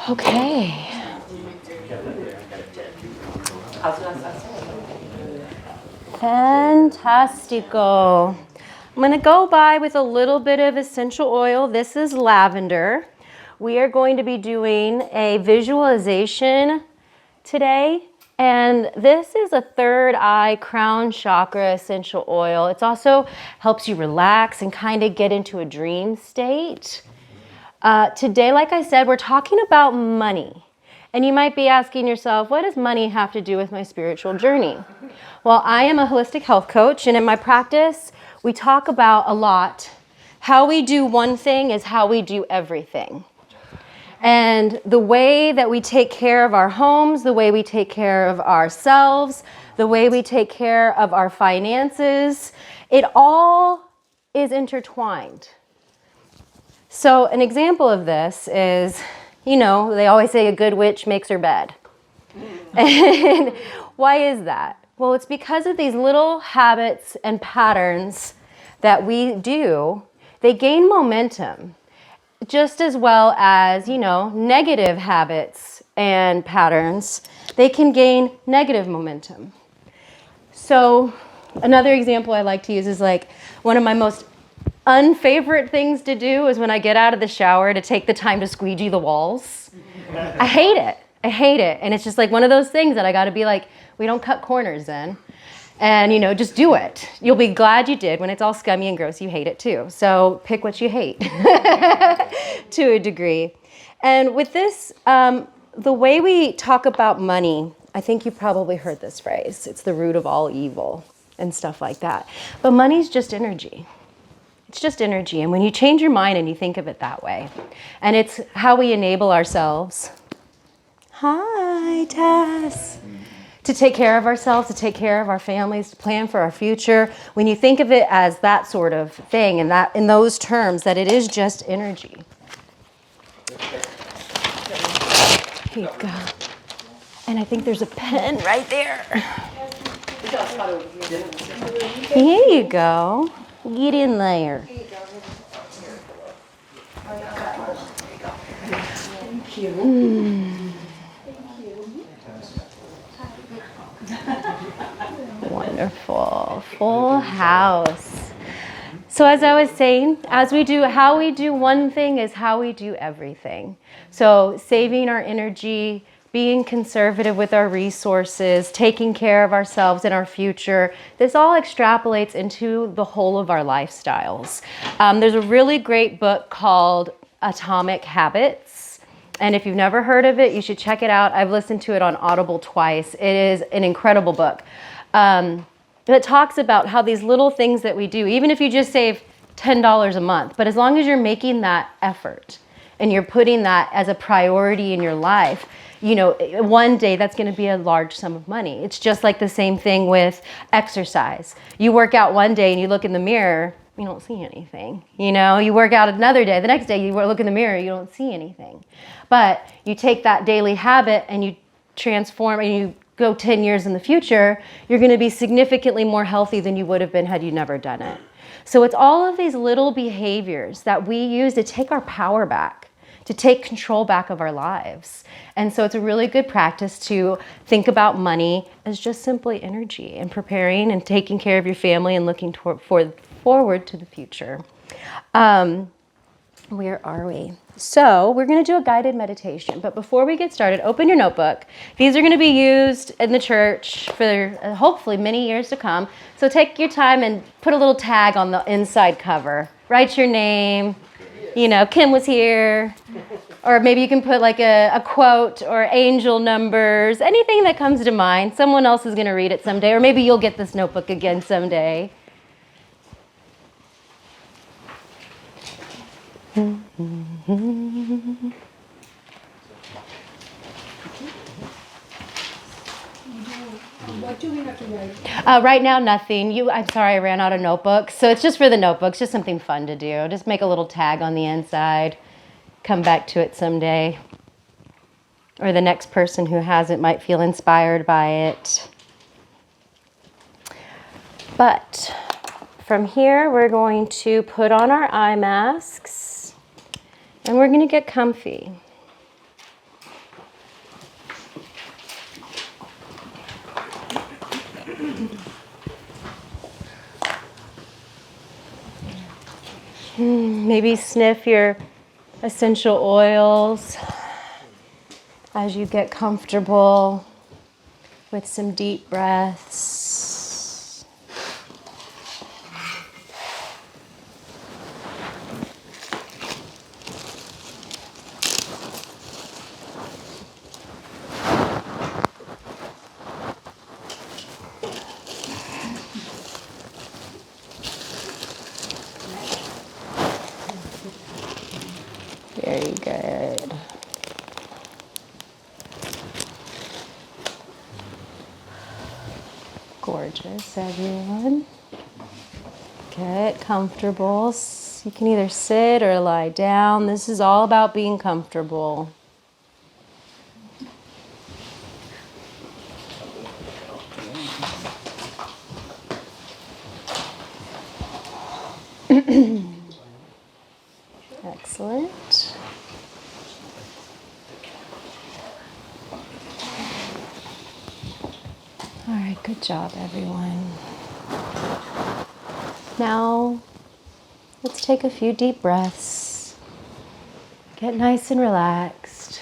Okay. Fantastico. I'm going to go by with a little bit of essential oil. This is lavender. We are going to be doing a visualization today. And this is a third eye crown chakra essential oil. It also helps you relax and kind of get into a dream state. Today, like I said, we're talking about money. And you might be asking yourself, what does money have to do with my spiritual journey? Well, I am a holistic health coach, and in my practice, we talk about a lot. How we do one thing is how we do everything. And the way that we take care of our homes, the way we take care of ourselves, the way we take care of our finances, it all is intertwined. So an example of this is, they always say a good witch makes her bed. And why is that? Well, it's because of these little habits and patterns that we do. They gain momentum just as well as, negative habits and patterns. They can gain negative momentum. So another example I like to use is like one of my most unfavorite things to do is when I get out of the shower to take the time to squeegee the walls. I hate it. And it's just like one of those things that I got to be like, we don't cut corners then. And, just do it. You'll be glad you did. When it's all scummy and gross, you hate it too. So pick what you hate to a degree. And with this, the way we talk about money, I think you probably heard this phrase. It's the root of all evil and stuff like that. But money's just energy. It's just energy. And when you change your mind and you think of it that way, and it's how we enable ourselves. Hi, Tess. To take care of ourselves, to take care of our families, to plan for our future. When you think of it as that sort of thing and that in those terms, that it is just energy. Here you go. And I think there's a pen right there. Here you go. Get in there. Thank you. Wonderful. Full house. So as I was saying, how we do one thing is how we do everything. So saving our energy, being conservative with our resources, taking care of ourselves and our future, this all extrapolates into the whole of our lifestyles. There's a really great book called Atomic Habits. And if you've never heard of it, you should check it out. I've listened to it on Audible twice. It is an incredible book. It talks about how these little things that we do, even if you just save $10 a month, but as long as you're making that effort and you're putting that as a priority in your life, one day that's going to be a large sum of money. It's just like the same thing with exercise. You work out one day and you look in the mirror, you don't see anything. You work out another day, the next day you look in the mirror, you don't see anything. But you take that daily habit and you transform and you go 10 years in the future, you're going to be significantly more healthy than you would have been had you never done it. So it's all of these little behaviors that we use to take our power back, to take control back of our lives. And so it's a really good practice to think about money as just simply energy and preparing and taking care of your family and looking forward to the future. Where are we? So we're going to do a guided meditation. But before we get started, open your notebook. These are going to be used in the church for hopefully many years to come. So take your time and put a little tag on the inside cover. Write your name. Kim was here. Or maybe you can put like a quote or angel numbers, anything that comes to mind. Someone else is going to read it someday. Or maybe you'll get this notebook again someday. What do we have to write? Right now, nothing. I'm sorry, I ran out of notebooks. So it's just for the notebooks, just something fun to do. Just make a little tag on the inside. Come back to it someday. Or the next person who has it might feel inspired by it. But from here, we're going to put on our eye masks. And we're going to get comfy. Maybe sniff your essential oils as you get comfortable with some deep breaths. Very good. Gorgeous, everyone. Get comfortable. You can either sit or lie down. This is all about being comfortable. Excellent. All right, good job, everyone. Now, let's take a few deep breaths. Get nice and relaxed.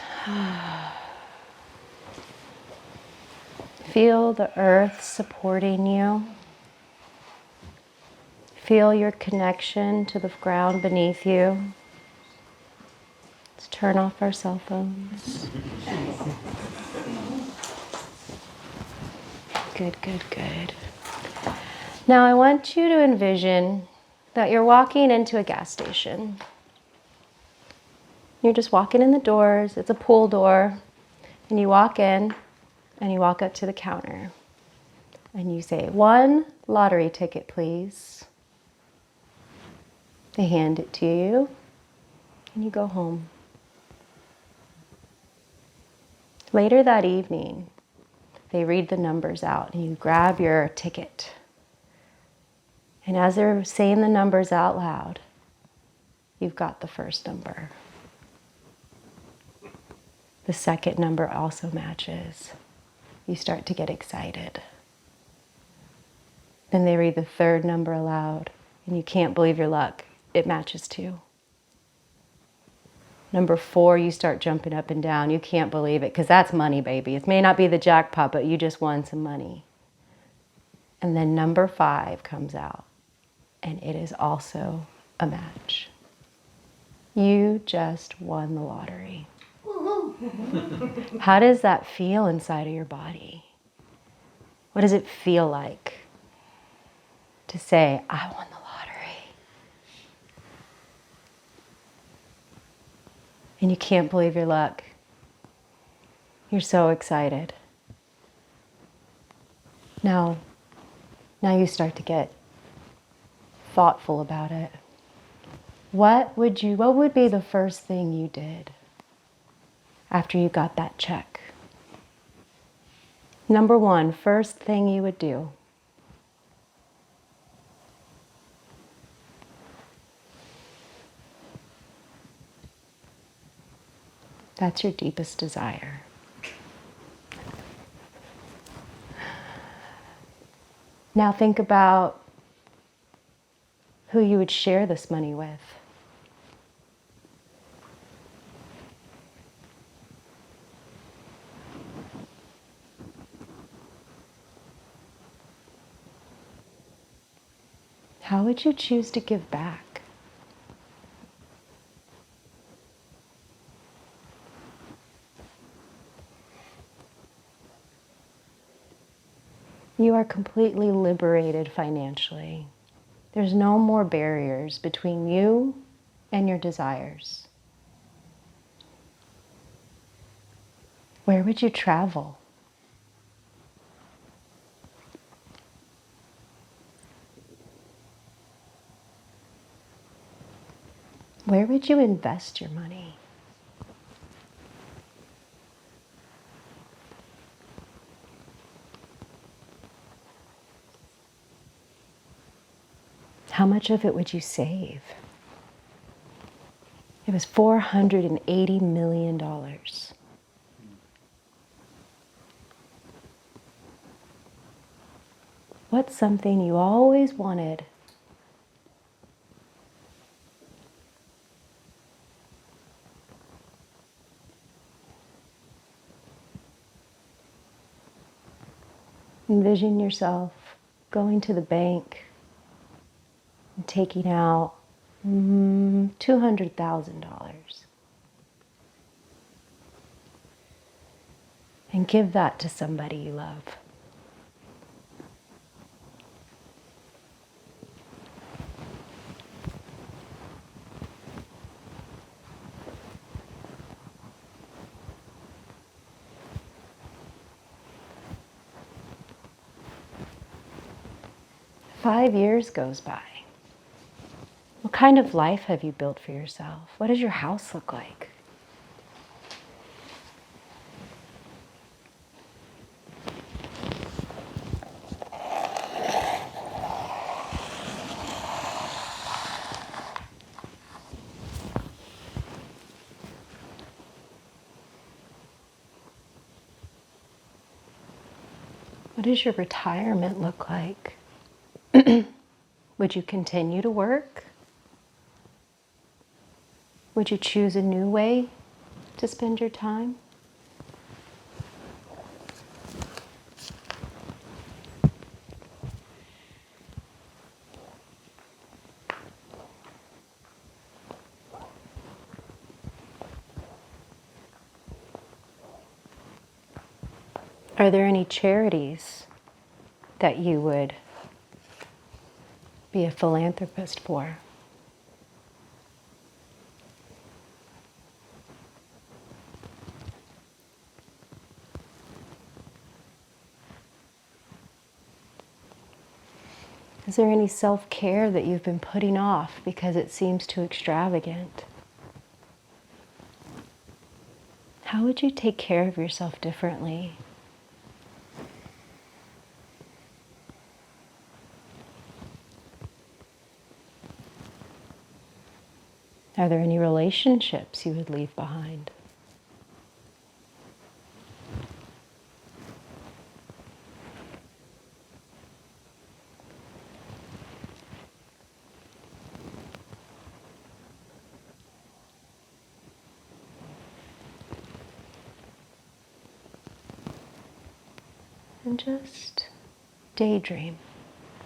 Feel the earth supporting you. Feel your connection to the ground beneath you. Let's turn off our cell phones. Good, good, good. Now I want you to envision that you're walking into a gas station. You're just walking in the doors. It's a pool door. And you walk in and you walk up to the counter. And you say, 1 lottery ticket, please. They hand it to you and you go home. Later that evening, they read the numbers out and you grab your ticket. And as they're saying the numbers out loud, you've got the first number. The second number also matches. You start to get excited. Then they read the third number aloud and you can't believe your luck. It matches too. Number 4, you start jumping up and down. You can't believe it because that's money, baby. It may not be the jackpot, but you just won some money. And then number 5 comes out and it is also a match. You just won the lottery. How does that feel inside of your body? What does it feel like to say, I won the lottery? And you can't believe your luck. You're so excited. Now you start to get thoughtful about it. What would be the first thing you did after you got that check? Number 1, first thing you would do. That's your deepest desire. Now think about who you would share this money with. How would you choose to give back? You are completely liberated financially. There's no more barriers between you and your desires. Where would you travel? Where would you invest your money? How much of it would you save? It was $480 million. What's something you always wanted? Envision yourself going to the bank and taking out $200,000 and give that to somebody you love. Five years goes by. What kind of life have you built for yourself? What does your house look like? What does your retirement look like? Would you continue to work? Would you choose a new way to spend your time? Are there any charities that you would be a philanthropist for? Is there any self-care that you've been putting off because it seems too extravagant? How would you take care of yourself differently? Are there any relationships you would leave behind? And just daydream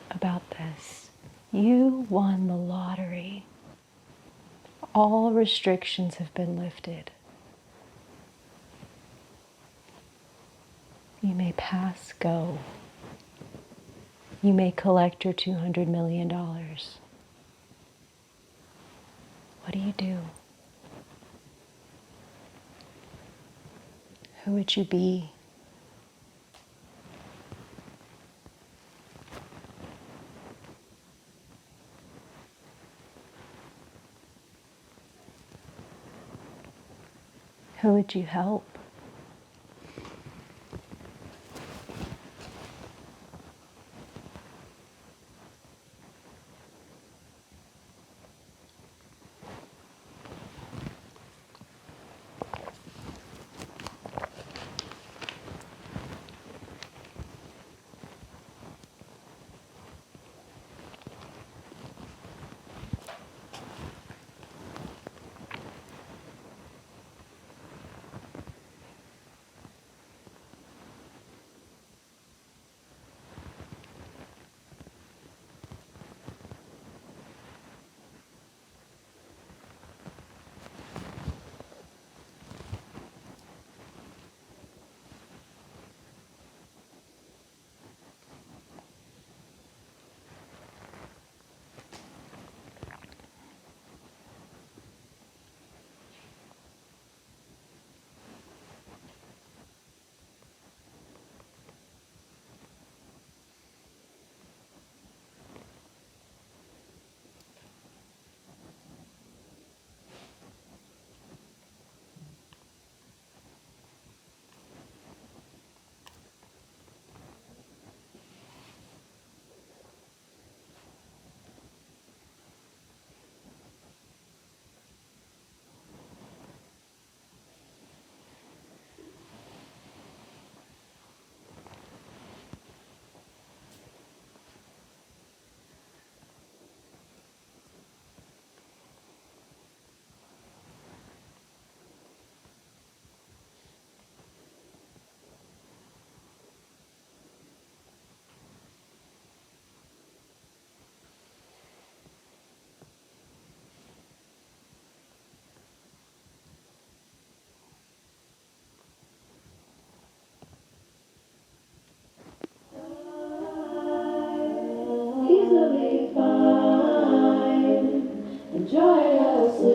about this. You won the lottery. All restrictions have been lifted. You may pass go. You may collect your $200 million. What do you do? Who would you be? Who would you help?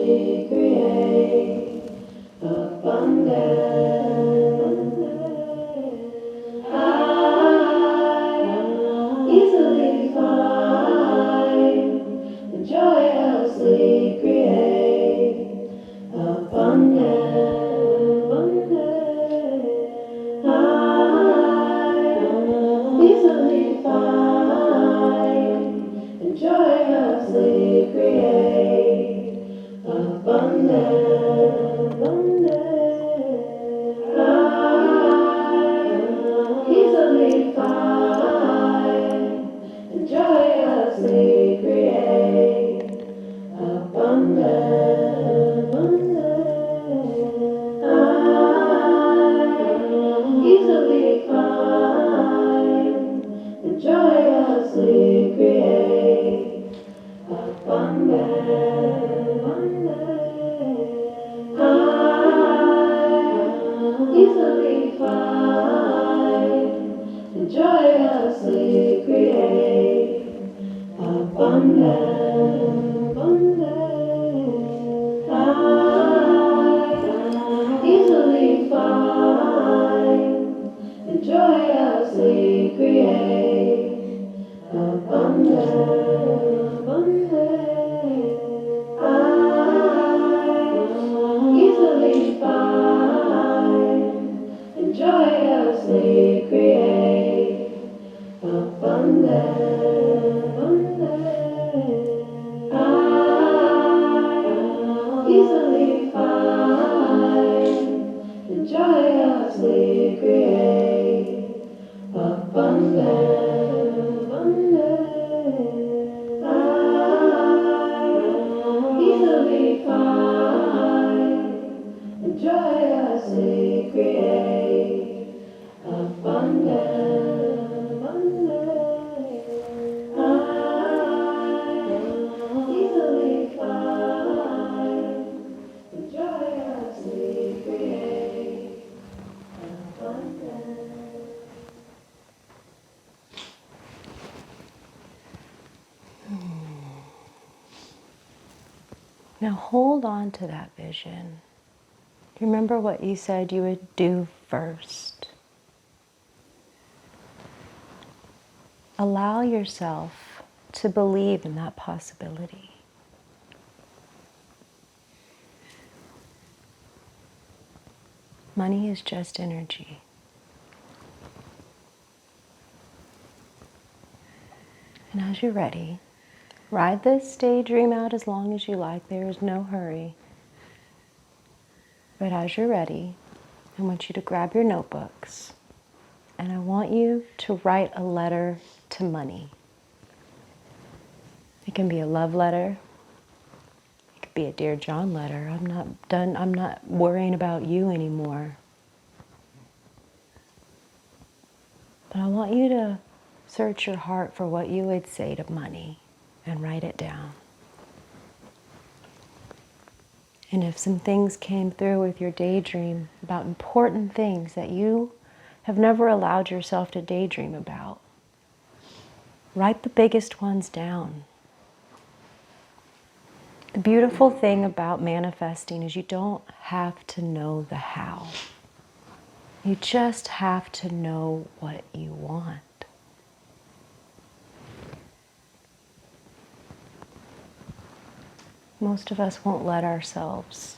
joyously create abundance. I easily find and joyously create abundance. I easily find and joyously create abundance. I easily find and joyously create abundance. I easily find and joyously create abundance. I easily find and joyously create abundance. I easily find and joyously create abundance. I easily find and joyously create abundance. I easily find and joyously create abundance. I easily find and joyously create abundance. I easily find and joyously create abundance. Now hold on to that vision. Do you remember what you said you would do first? Allow yourself to believe in that possibility. Money is just energy. And as you're ready, ride this daydream out as long as you like. There is no hurry. But as you're ready, I want you to grab your notebooks and I want you to write a letter to money. It can be a love letter. It could be a Dear John letter. I'm not worrying about you anymore. But I want you to search your heart for what you would say to money and write it down. And if some things came through with your daydream about important things that you have never allowed yourself to daydream about, write the biggest ones down. The beautiful thing about manifesting is you don't have to know the how. You just have to know what you want. Most of us won't let ourselves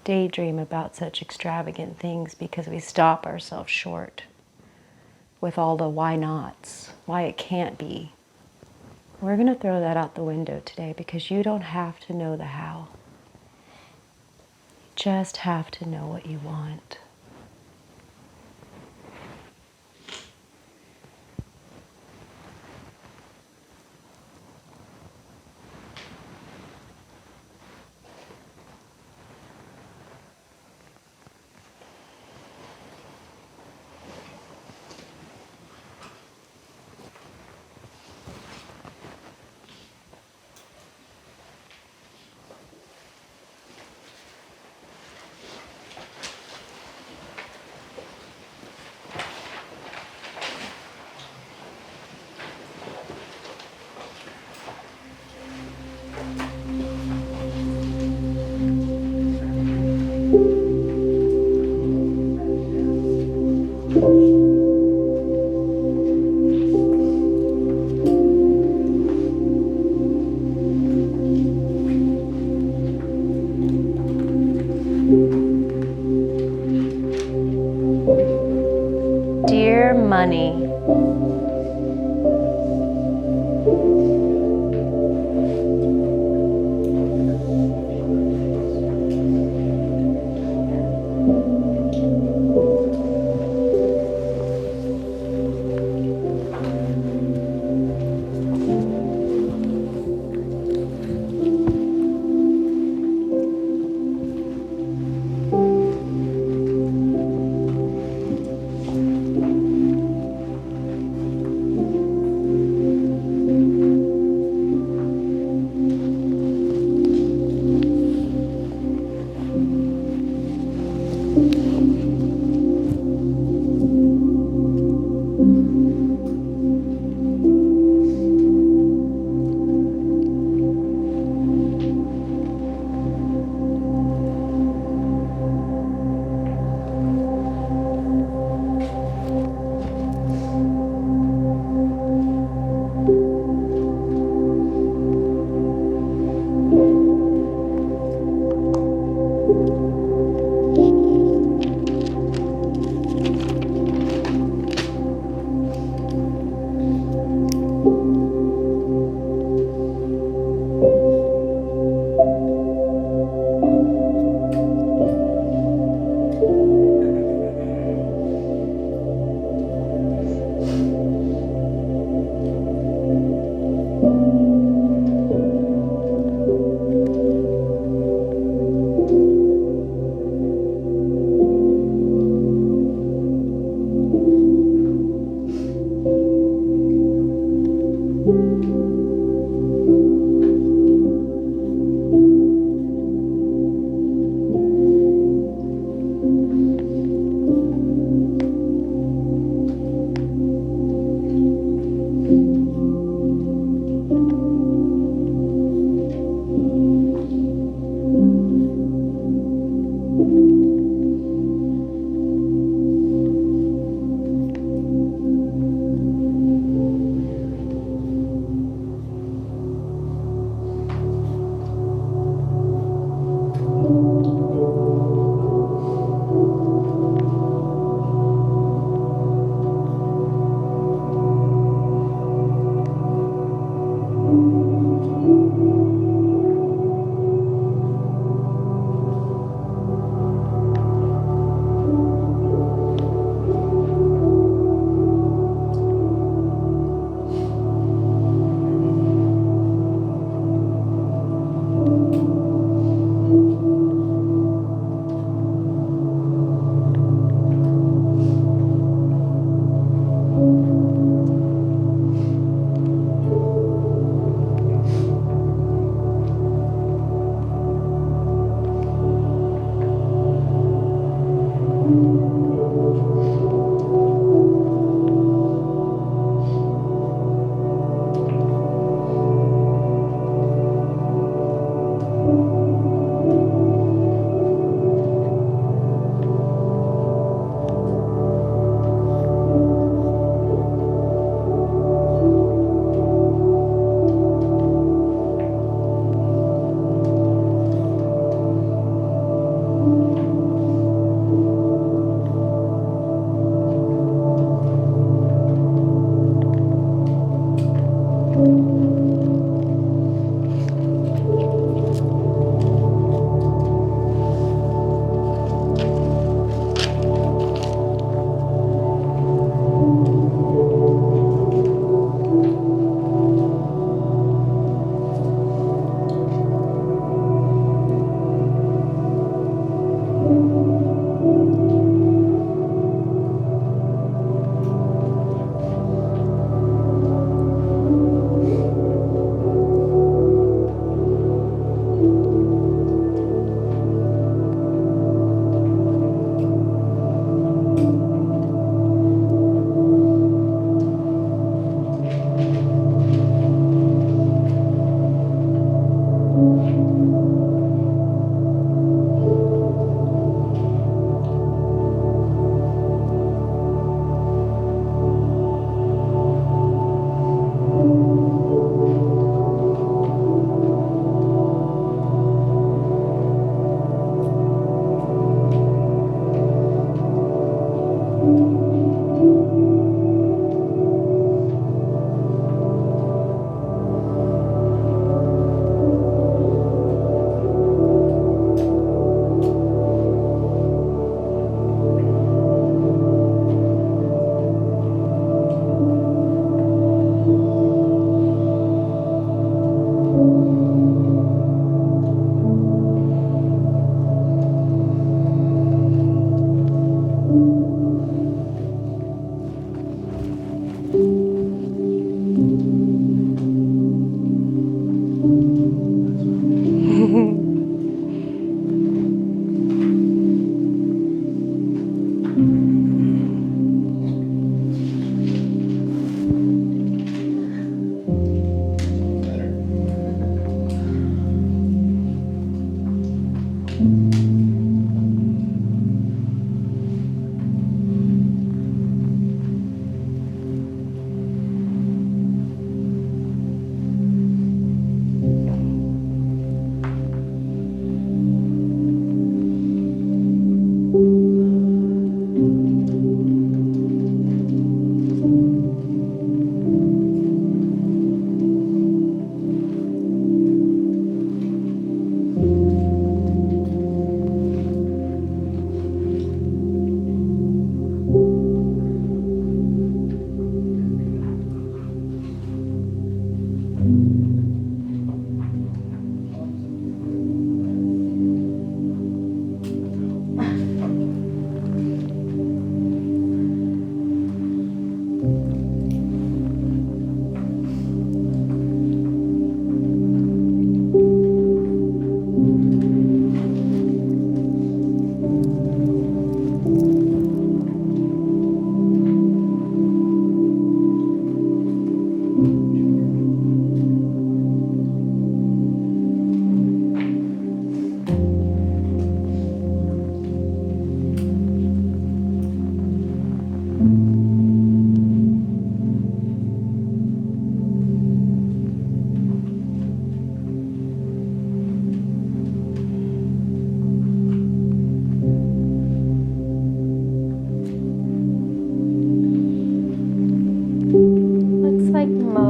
daydream about such extravagant things because we stop ourselves short with all the why nots, why it can't be. We're going to throw that out the window today because you don't have to know the how. You just have to know what you want. honey.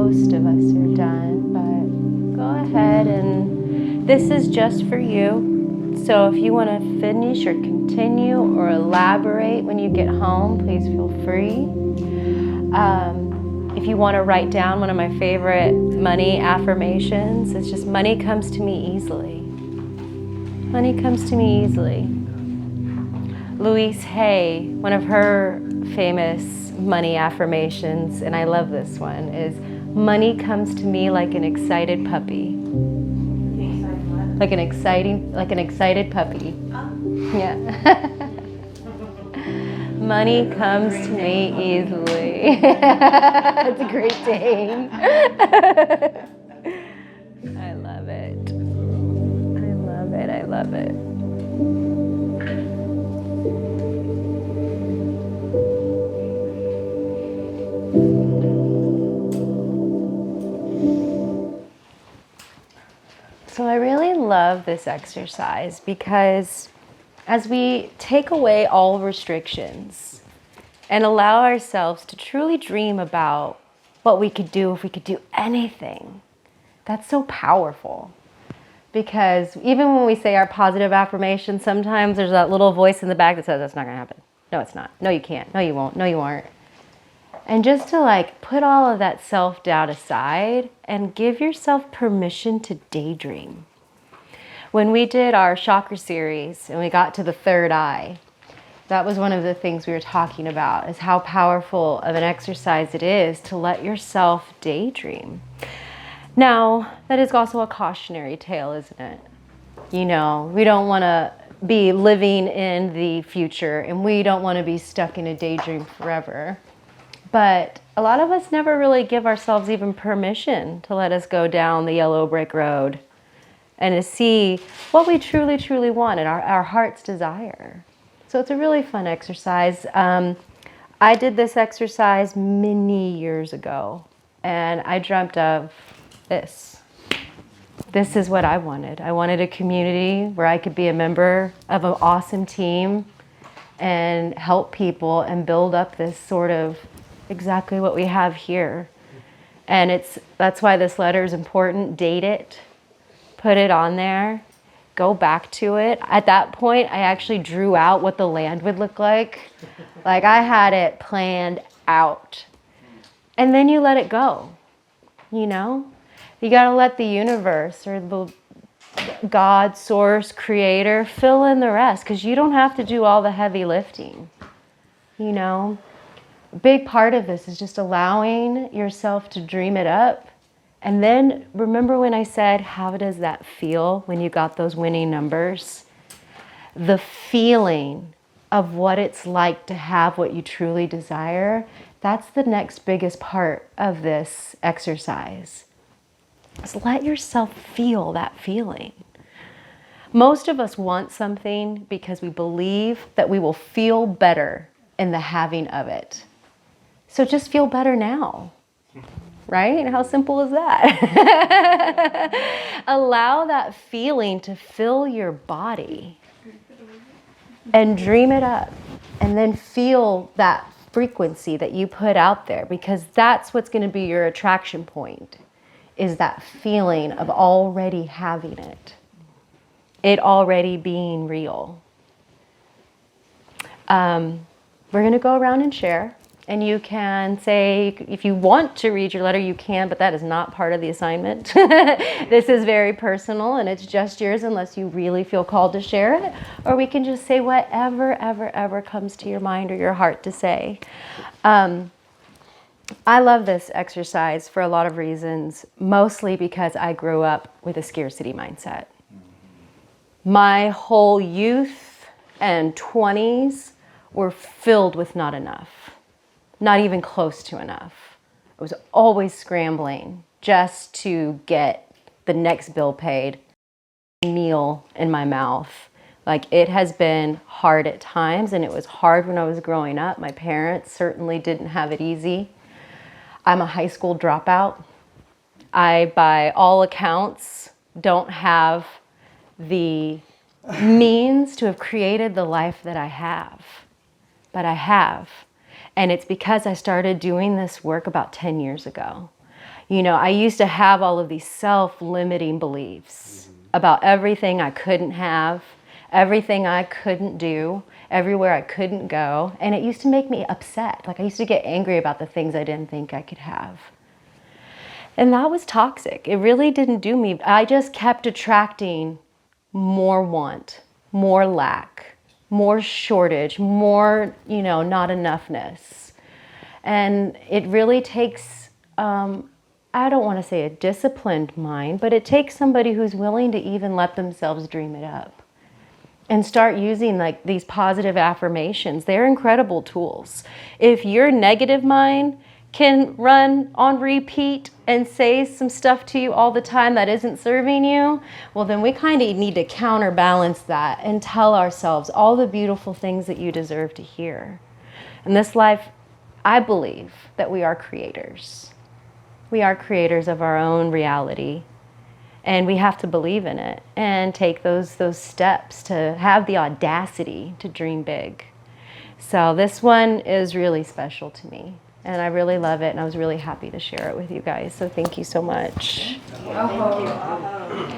Most of us are done, but go ahead, and this is just for you. So if you want to finish or continue or elaborate when you get home, please feel free. If you want to write down one of my favorite money affirmations, it's just money comes to me easily. Money comes to me easily. Louise Hay, one of her famous money affirmations, and I love this one, is money comes to me like an excited puppy. Like an excited puppy. Yeah. Money comes to me easily. It's a great saying. I love it. I love it. I love it. So I really love this exercise because as we take away all restrictions and allow ourselves to truly dream about what we could do if we could do anything, that's so powerful. Because even when we say our positive affirmations, sometimes there's that little voice in the back that says, that's not going to happen. No, it's not. No, you can't. No, you won't. No, you aren't. And just to like put all of that self-doubt aside and give yourself permission to daydream. When we did our chakra series and we got to the third eye, that was one of the things we were talking about, is how powerful of an exercise it is to let yourself daydream. Now, that is also a cautionary tale, isn't it? You know, we don't want to be living in the future and we don't want to be stuck in a daydream forever. But a lot of us never really give ourselves even permission to let us go down the yellow brick road and to see what we truly, truly want and our heart's desire. So it's a really fun exercise. I did this exercise many years ago, and I dreamt of this. This is what I wanted. I wanted a community where I could be a member of an awesome team and help people and build up this sort of exactly what we have here. And that's why this letter is important. Date it, put it on there, go back to it. At that point, I actually drew out what the land would look like. Like I had it planned out. And then you let it go, you know? You gotta let the universe or the God, source, creator, fill in the rest, because you don't have to do all the heavy lifting, you know? A big part of this is just allowing yourself to dream it up. And then remember when I said, how does that feel when you got those winning numbers? The feeling of what it's like to have what you truly desire, that's the next biggest part of this exercise. Just let yourself feel that feeling. Most of us want something because we believe that we will feel better in the having of it. So just feel better now, right? How simple is that? Allow that feeling to fill your body and dream it up, and then feel that frequency that you put out there, because that's what's going to be your attraction point, is that feeling of already having it. It already being real. We're going to go around and share. And you can say, if you want to read your letter, you can, but that is not part of the assignment. This is very personal, and it's just yours unless you really feel called to share it. Or we can just say whatever, ever comes to your mind or your heart to say. I love this exercise for a lot of reasons, mostly because I grew up with a scarcity mindset. My whole youth and 20s were filled with not enough, not even close to enough. I was always scrambling just to get the next bill paid, meal in my mouth. Like, it has been hard at times, and it was hard when I was growing up. My parents certainly didn't have it easy. I'm a high school dropout. I, by all accounts, don't have the means to have created the life that I have, but I have. And it's because I started doing this work about 10 years ago. You know, I used to have all of these self-limiting beliefs about everything I couldn't have, everything I couldn't do, everywhere I couldn't go. And it used to make me upset. Like, I used to get angry about the things I didn't think I could have. And that was toxic. It really didn't do me. I just kept attracting more want, more lack, more shortage, more, not enoughness. And it really takes, I don't want to say a disciplined mind, but it takes somebody who's willing to even let themselves dream it up and start using like these positive affirmations. They're incredible tools. If your negative mind can run on repeat and say some stuff to you all the time that isn't serving you, well, then we kind of need to counterbalance that and tell ourselves all the beautiful things that you deserve to hear. In this life, I believe that we are creators. We are creators of our own reality, and we have to believe in it and take those steps to have the audacity to dream big. So this one is really special to me, and I really love it, and I was really happy to share it with you guys. So thank you so much. Thank you.